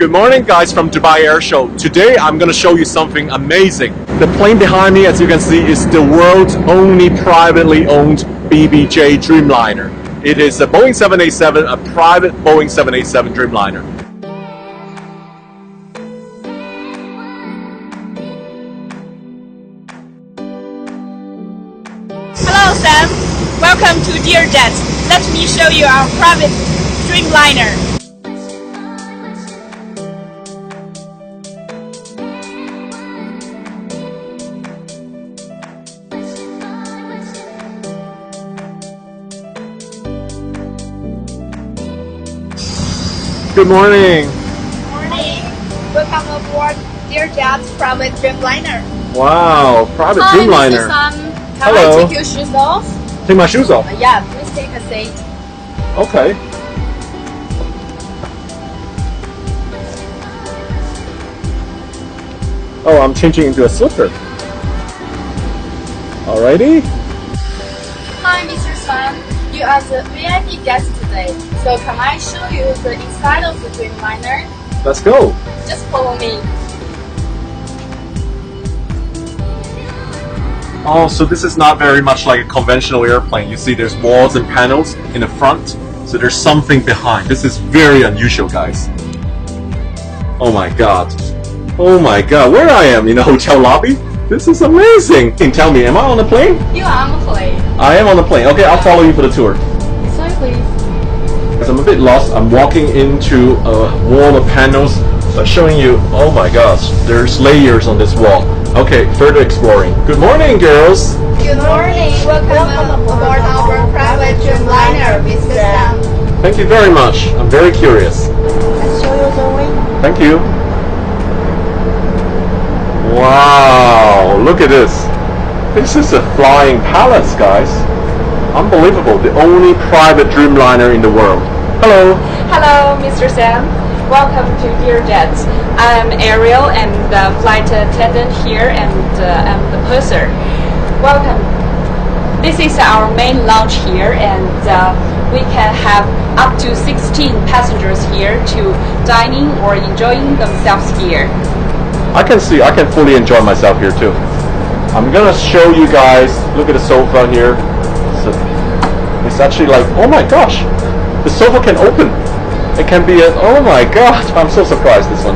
Good morning guys from Dubai Air Show. Today I'm going to show you something amazing. The plane behind me, as you can see, is the world's only privately owned BBJ Dreamliner. It is a Boeing 787, a private Boeing 787 Dreamliner. Hello Sam, welcome to Dear Jets. Let me show you our private Dreamliner. Good morning. Good morning. Welcome aboard Dear Jets private Dreamliner. Wow, private Dreamliner. Mr. Sam, can Hello. I take your shoes off? Take my shoes off. Yeah, please take a seat. Okay. Oh, I'm changing into a slipper. Alrighty. Hi Mr. Sam, you are the VIP guest today. So can I show you the inside of the Dreamliner? Let's go. Just follow me. Oh, so this is not very much like a conventional airplane. You see there's walls and panels in the front, so there's something behind. This is very unusual, guys. Oh my god. Oh my god, where I am in the hotel lobby? This is amazing. Can you tell me, am I on the plane? You are on the plane. I am on the plane. Okay, I'll follow you for the tour. Sorry, please. Because I'm a bit lost. I'm walking into a wall of panels, but showing you, oh my gosh, there's layers on this wall. Okay, further exploring. Good morning, girls. Good morning. Welcome aboard our private Dreamliner, Mr. Sam. Thank you very much. I'm very curious. Let's show you the way. Thank you. Wow, look at this. This is a flying palace, guys. Unbelievable. The only private Dreamliner in the world. Hello. Hello, Mr. Sam. Welcome to Dear Jets. I'm Ariel and the flight attendant here, and I'm the purser. Welcome. This is our main lounge here, and we can have up to 16 passengers here to dining or enjoying themselves here. I can fully enjoy myself here too. I'm gonna show you guys, look at the sofa here. It's actually like, oh my gosh, the sofa can open. It can be oh my god, I'm so surprised this one.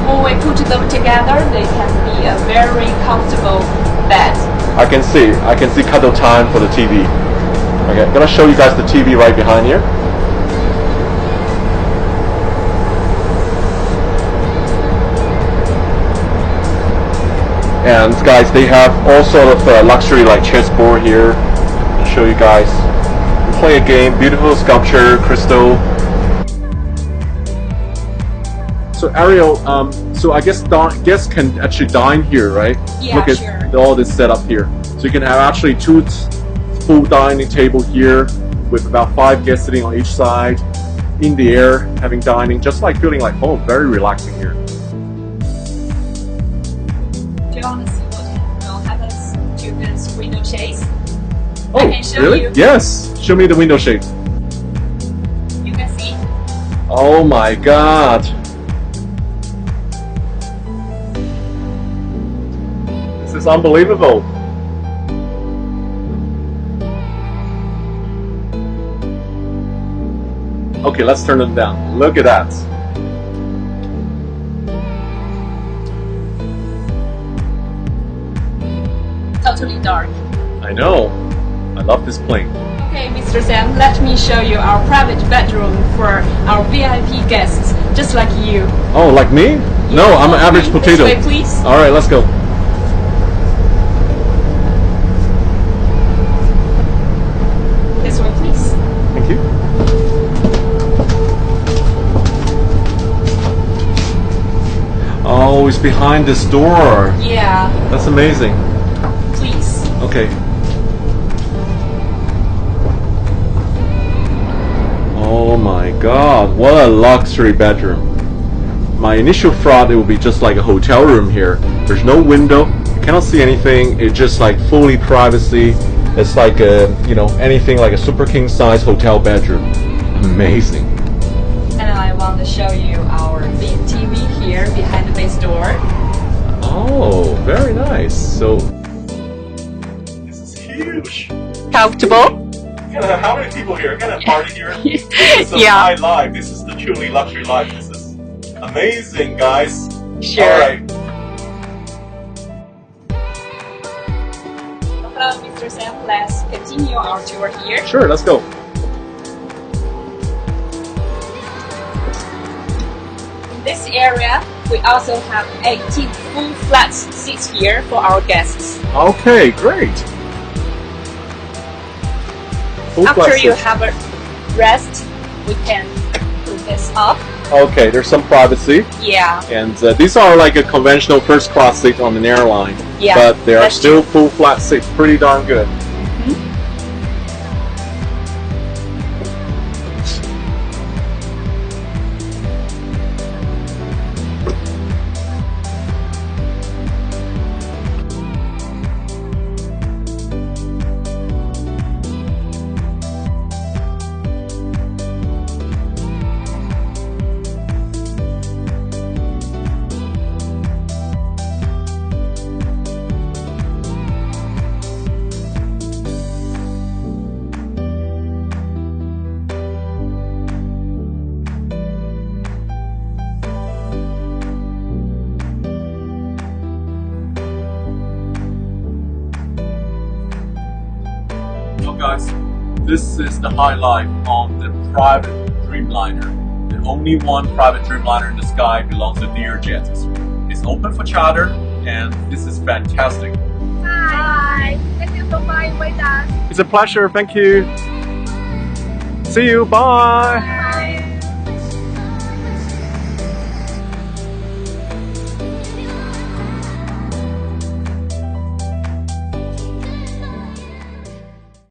When we put them together, they can be a very comfortable bed. I can see cuddle time for the TV. Okay, I'm gonna show you guys the TV right behind here. And guys, they have all sort of luxury like chessboard here. I'll show you guys. We play a game, beautiful sculpture, crystal. So Ariel, so I guess guests can actually dine here, right? Yeah, look at sure. all this setup here. So you can have actually two full dining table here with about 5 guests sitting on each side, in the air, having dining, just like feeling like home. Very relaxing here. Do you want to see what will happen to this window shades? Oh, I can show really? you. Yes. Show me the window shade. You can see. Oh my god. This is unbelievable. Okay, let's turn them down. Look at that. Totally dark. I know. I love this plane. Okay, Mr. Sam, let me show you our private bedroom for our VIP guests, just like you. Oh, like me? No, I'm an average potato. This way, please. Alright, let's go. This way, please. Thank you. Oh, it's behind this door. Yeah, That's amazing. please. Okay. Oh my god, what a luxury bedroom. My initial thought it would be just like a hotel room here. There's no window, you cannot see anything, it's just like fully privacy. It's like a, anything like a super king size hotel bedroom. Amazing. And I want want to show you our big TV here behind the base door. Oh, very nice. So this is huge. Comfortable? How many people here? Can I party here? This is a high life. This is the truly luxury life. This is amazing, guys. Sure. All right. Hello, Mr. Sam. Let's continue our tour here. Sure, let's go. In this area, we also have 18 full flat seats here for our guests. Okay, great. After you have a rest, we can put this up. Okay, there's some privacy. Yeah. And these are like a conventional first class seat on an airline. Yeah, but they are that's still full flat seats. Pretty darn good. So guys, this is the high life on the private Dreamliner. The only one private Dreamliner in the sky belongs to Learjet. It's open for charter and this is fantastic. Hi. Thank you so much with us. It's a pleasure, thank you. See you, bye.